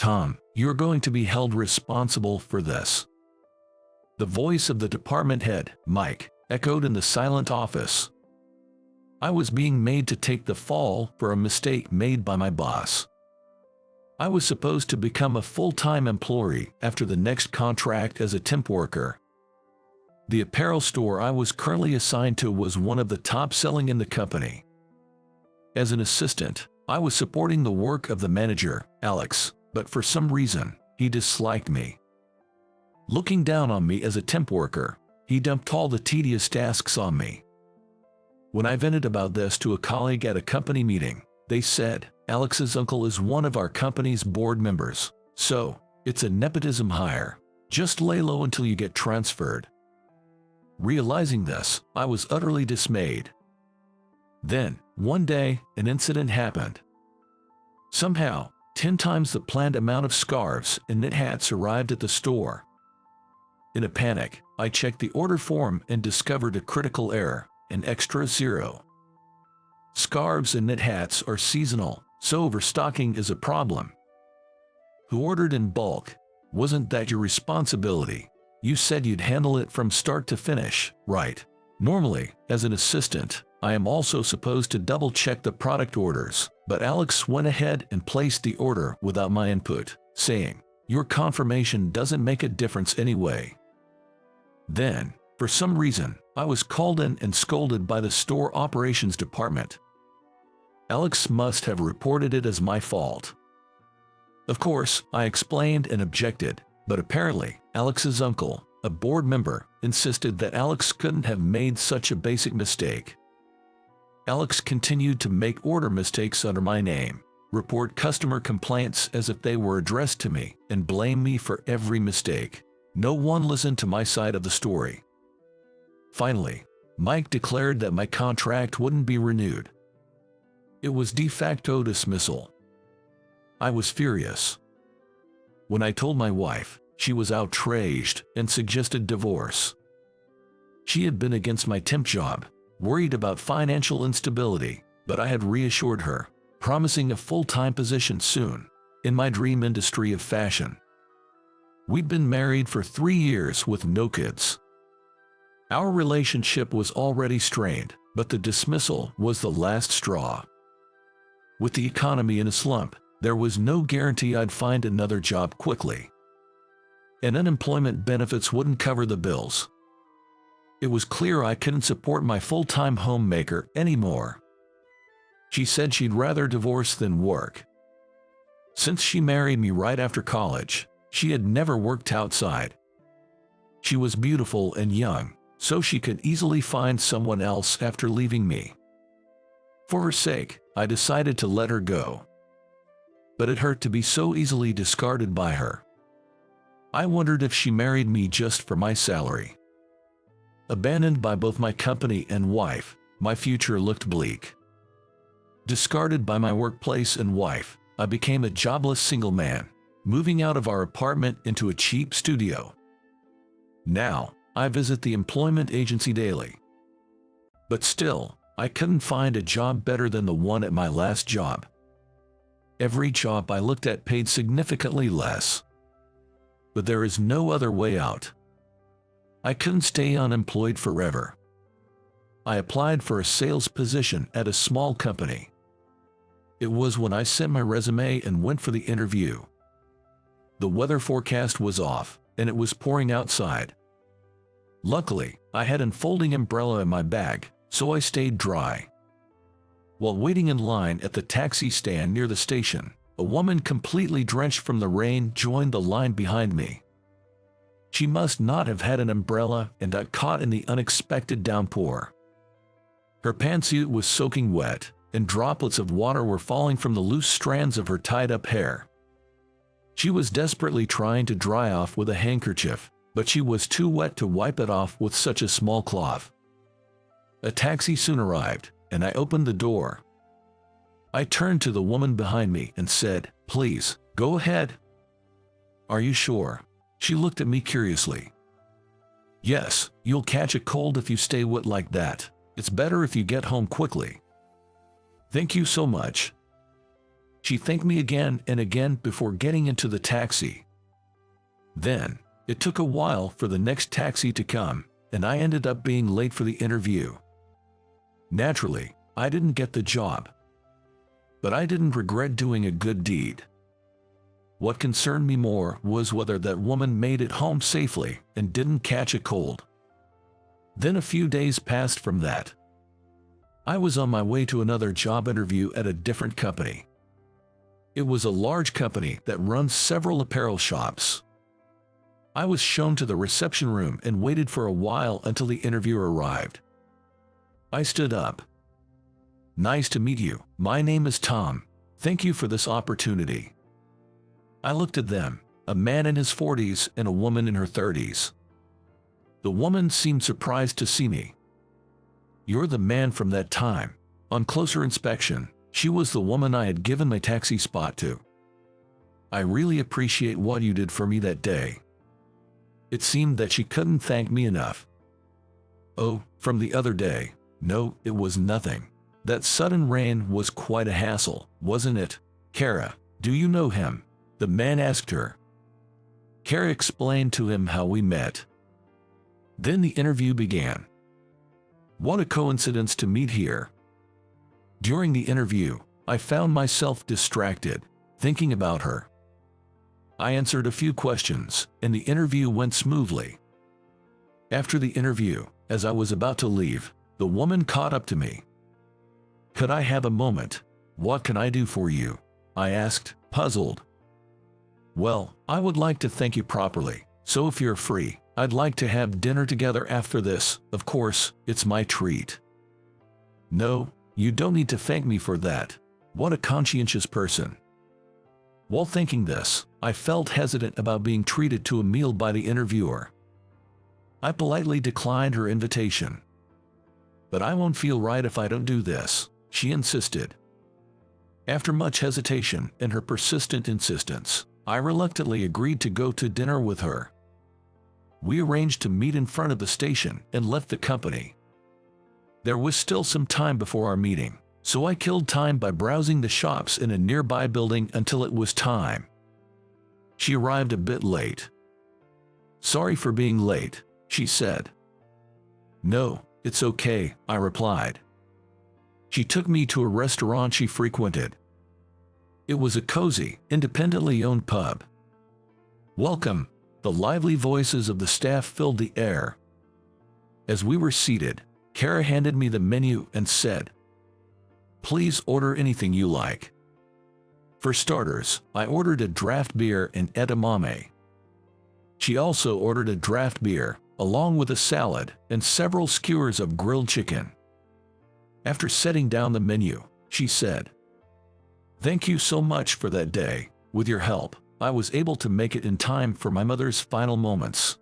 Tom, you're going to be held responsible for this." The voice of the department head, Mike, echoed in the silent office. I was being made to take the fall for a mistake made by my boss. I was supposed to become a full-time employee after the next contract as a temp worker. The apparel store I was currently assigned to was one of the top-selling in the company. As an assistant, I was supporting the work of the manager, Alex, but for some reason, he disliked me. Looking down on me as a temp worker, he dumped all the tedious tasks on me. When I vented about this to a colleague at a company meeting, they said, "Alex's uncle is one of our company's board members, so it's a nepotism hire. Just lay low until you get transferred." Realizing this, I was utterly dismayed. Then, one day, an incident happened. Somehow, 10 times the planned amount of scarves and knit hats arrived at the store. In a panic, I checked the order form and discovered a critical error, an extra 0. Scarves and knit hats are seasonal, so overstocking is a problem. Who ordered in bulk? Wasn't that your responsibility? You said you'd handle it from start to finish, right? Normally, as an assistant, I am also supposed to double-check the product orders, but Alex went ahead and placed the order without my input, saying, "Your confirmation doesn't make a difference anyway." Then, for some reason, I was called in and scolded by the store operations department. Alex must have reported it as my fault. Of course, I explained and objected, but apparently, Alex's uncle, a board member, insisted that Alex couldn't have made such a basic mistake. Alex continued to make order mistakes under my name, report customer complaints as if they were addressed to me, and blame me for every mistake. No one listened to my side of the story. Finally, Mike declared that my contract wouldn't be renewed. It was de facto dismissal. I was furious. When I told my wife, she was outraged and suggested divorce. She had been against my temp job, worried about financial instability, but I had reassured her, promising a full-time position soon, in my dream industry of fashion. We'd been married for 3 years with no kids. Our relationship was already strained, but the dismissal was the last straw. With the economy in a slump, there was no guarantee I'd find another job quickly. And unemployment benefits wouldn't cover the bills. It was clear I couldn't support my full-time homemaker anymore. She said she'd rather divorce than work. Since she married me right after college, she had never worked outside. She was beautiful and young, so she could easily find someone else after leaving me. For her sake, I decided to let her go. But it hurt to be so easily discarded by her. I wondered if she married me just for my salary. Abandoned by both my company and wife, my future looked bleak. Discarded by my workplace and wife, I became a jobless single man, moving out of our apartment into a cheap studio. Now, I visit the employment agency daily. But still, I couldn't find a job better than the one at my last job. Every job I looked at paid significantly less. But there is no other way out. I couldn't stay unemployed forever. I applied for a sales position at a small company. It was when I sent my resume and went for the interview. The weather forecast was off, and it was pouring outside. Luckily, I had an folding umbrella in my bag, so I stayed dry. While waiting in line at the taxi stand near the station, a woman completely drenched from the rain joined the line behind me. She must not have had an umbrella and got caught in the unexpected downpour. Her pantsuit was soaking wet, and droplets of water were falling from the loose strands of her tied-up hair. She was desperately trying to dry off with a handkerchief, but she was too wet to wipe it off with such a small cloth. A taxi soon arrived, and I opened the door. I turned to the woman behind me and said, "Please, go ahead." "Are you sure?" She looked at me curiously. "Yes, you'll catch a cold if you stay wet like that. It's better if you get home quickly." "Thank you so much." She thanked me again and again before getting into the taxi. Then, it took a while for the next taxi to come, and I ended up being late for the interview. Naturally, I didn't get the job. But I didn't regret doing a good deed. What concerned me more was whether that woman made it home safely and didn't catch a cold. Then a few days passed from that. I was on my way to another job interview at a different company. It was a large company that runs several apparel shops. I was shown to the reception room and waited for a while until the interviewer arrived. I stood up. "Nice to meet you. My name is Tom. Thank you for this opportunity." I looked at them, a man in his 40s and a woman in her 30s. The woman seemed surprised to see me. "You're the man from that time." On closer inspection, she was the woman I had given my taxi spot to. "I really appreciate what you did for me that day." It seemed that she couldn't thank me enough. "Oh, from the other day. No, it was nothing. That sudden rain was quite a hassle, wasn't it?" "Kara, do you know him?" the man asked her. Kara explained to him how we met. Then the interview began. What a coincidence to meet here. During the interview, I found myself distracted, thinking about her. I answered a few questions, and the interview went smoothly. After the interview, as I was about to leave, the woman caught up to me. "Could I have a moment? What can I do for you?" I asked, puzzled. "Well, I would like to thank you properly, so if you're free, I'd like to have dinner together after this. Of course, it's my treat." "No, you don't need to thank me for that." What a conscientious person. While thinking this, I felt hesitant about being treated to a meal by the interviewer. I politely declined her invitation. "But I won't feel right if I don't do this," she insisted. After much hesitation and her persistent insistence, I reluctantly agreed to go to dinner with her. We arranged to meet in front of the station and left the company. There was still some time before our meeting, so I killed time by browsing the shops in a nearby building until it was time. She arrived a bit late. "Sorry for being late," she said. "No, it's okay," I replied. She took me to a restaurant she frequented. It was a cozy, independently owned pub. "Welcome." The lively voices of the staff filled the air. As we were seated, Kara handed me the menu and said, "Please order anything you like." For starters, I ordered a draft beer and edamame. She also ordered a draft beer, along with a salad and several skewers of grilled chicken. After setting down the menu, she said, "Thank you so much for that day. With your help, I was able to make it in time for my mother's final moments."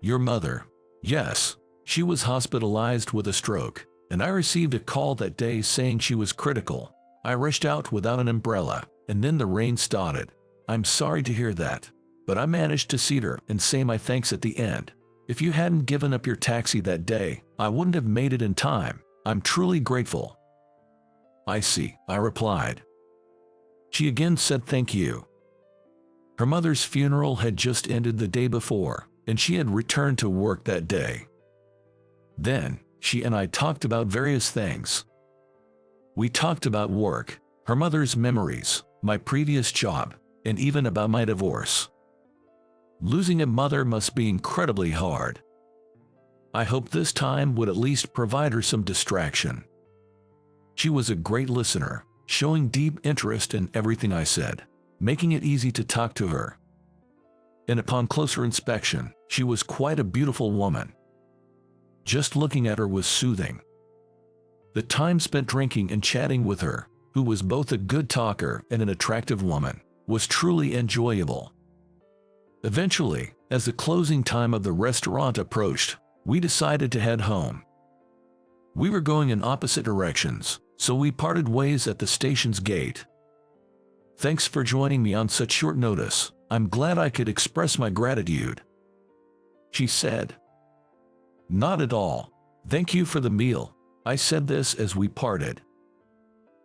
"Your mother?" "Yes. She was hospitalized with a stroke, and I received a call that day saying she was critical. I rushed out without an umbrella, and then the rain started. I'm sorry to hear that, but I managed to see her and say my thanks at the end. If you hadn't given up your taxi that day, I wouldn't have made it in time. I'm truly grateful." "I see," I replied. She again said thank you. Her mother's funeral had just ended the day before, and she had returned to work that day. Then, she and I talked about various things. We talked about work, her mother's memories, my previous job, and even about my divorce. Losing a mother must be incredibly hard. I hoped this time would at least provide her some distraction. She was a great listener, showing deep interest in everything I said, making it easy to talk to her. And upon closer inspection, she was quite a beautiful woman. Just looking at her was soothing. The time spent drinking and chatting with her, who was both a good talker and an attractive woman, was truly enjoyable. Eventually, as the closing time of the restaurant approached, we decided to head home. We were going in opposite directions, so we parted ways at the station's gate. "Thanks for joining me on such short notice. I'm glad I could express my gratitude," she said. "Not at all. Thank you for the meal." I said this as we parted.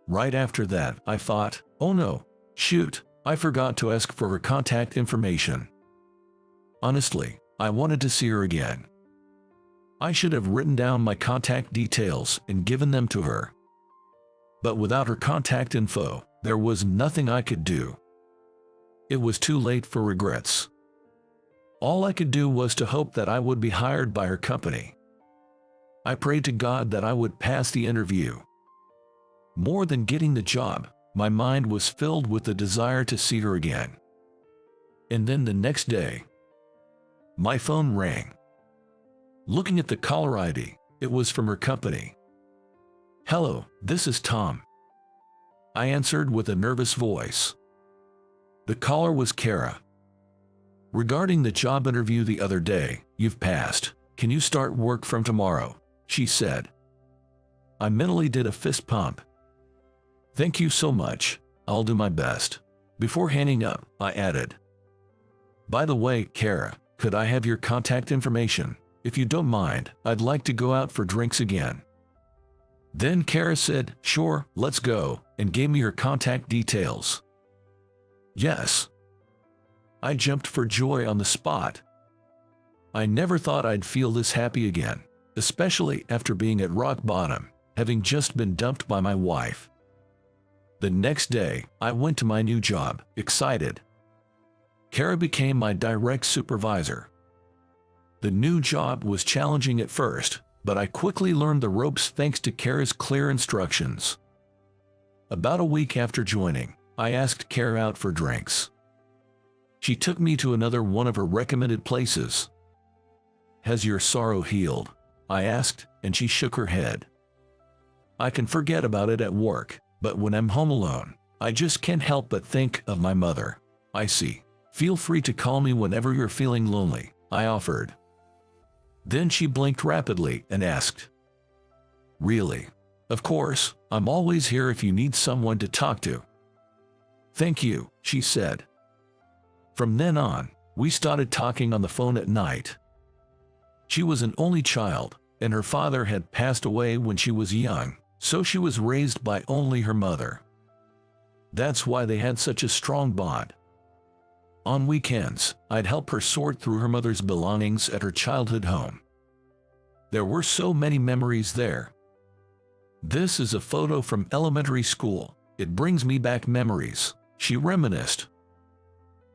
Right after that, I thought, oh no, shoot, I forgot to ask for her contact information. Honestly, I wanted to see her again. I should have written down my contact details and given them to her. But without her contact info, there was nothing I could do. It was too late for regrets. All I could do was to hope that I would be hired by her company. I prayed to God that I would pass the interview. More than getting the job, my mind was filled with the desire to see her again. And then the next day, my phone rang. Looking at the caller ID, it was from her company. "Hello, this is Tom." I answered with a nervous voice. The caller was Kara. "Regarding the job interview the other day, you've passed. Can you start work from tomorrow?" she said. I mentally did a fist pump. "Thank you so much. I'll do my best." Before hanging up, I added, "By the way, Kara, could I have your contact information? If you don't mind, I'd like to go out for drinks again." Then Kara said, "Sure, let's go," and gave me her contact details. Yes. I jumped for joy on the spot. I never thought I'd feel this happy again, especially after being at rock bottom, having just been dumped by my wife. The next day, I went to my new job, excited. Kara became my direct supervisor. The new job was challenging at first, but I quickly learned the ropes thanks to Kara's clear instructions. About a week after joining, I asked Kara out for drinks. She took me to another one of her recommended places. "Has your sorrow healed?" I asked, and she shook her head. "I can forget about it at work, but when I'm home alone, I just can't help but think of my mother." "I see. Feel free to call me whenever you're feeling lonely," I offered. Then she blinked rapidly and asked, "Really?" "Of course, I'm always here if you need someone to talk to." "Thank you," she said. From then on, we started talking on the phone at night. She was an only child, and her father had passed away when she was young, so she was raised by only her mother. That's why they had such a strong bond. On weekends, I'd help her sort through her mother's belongings at her childhood home. There were so many memories there. "This is a photo from elementary school. It brings me back memories," she reminisced.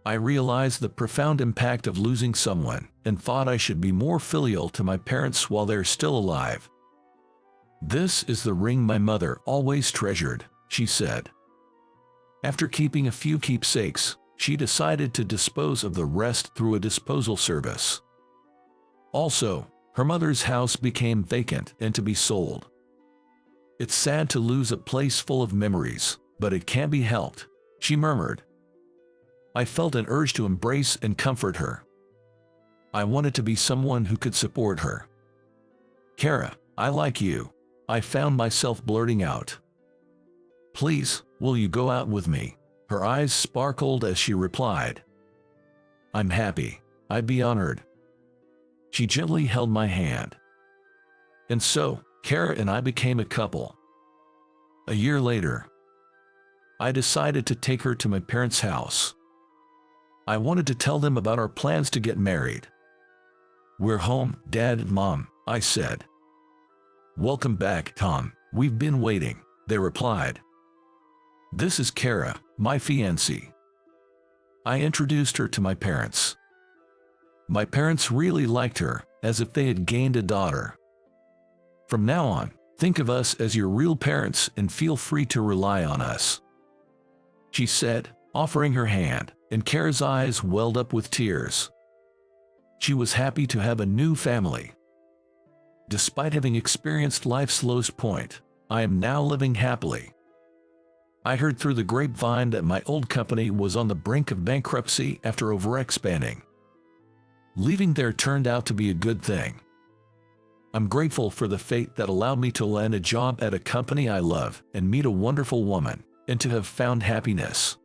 I realized the profound impact of losing someone and thought I should be more filial to my parents while they're still alive. "This is the ring my mother always treasured," she said. After keeping a few keepsakes, she decided to dispose of the rest through a disposal service. Also, her mother's house became vacant and to be sold. "It's sad to lose a place full of memories, but it can't be helped," she murmured. I felt an urge to embrace and comfort her. I wanted to be someone who could support her. "Kara, I like you," I found myself blurting out. "Please, will you go out with me?" Her eyes sparkled as she replied. "I'm happy. I'd be honored." She gently held my hand. And so, Kara and I became a couple. A year later, I decided to take her to my parents' house. I wanted to tell them about our plans to get married. "We're home, Dad and Mom," I said. "Welcome back, Tom. We've been waiting," they replied. "This is Kara, my fiancée." I introduced her to my parents. My parents really liked her, as if they had gained a daughter. "From now on, think of us as your real parents and feel free to rely on us," she said, offering her hand, and Kara's eyes welled up with tears. She was happy to have a new family. Despite having experienced life's lowest point, I am now living happily. I heard through the grapevine that my old company was on the brink of bankruptcy after overexpanding. Leaving there turned out to be a good thing. I'm grateful for the fate that allowed me to land a job at a company I love and meet a wonderful woman, and to have found happiness.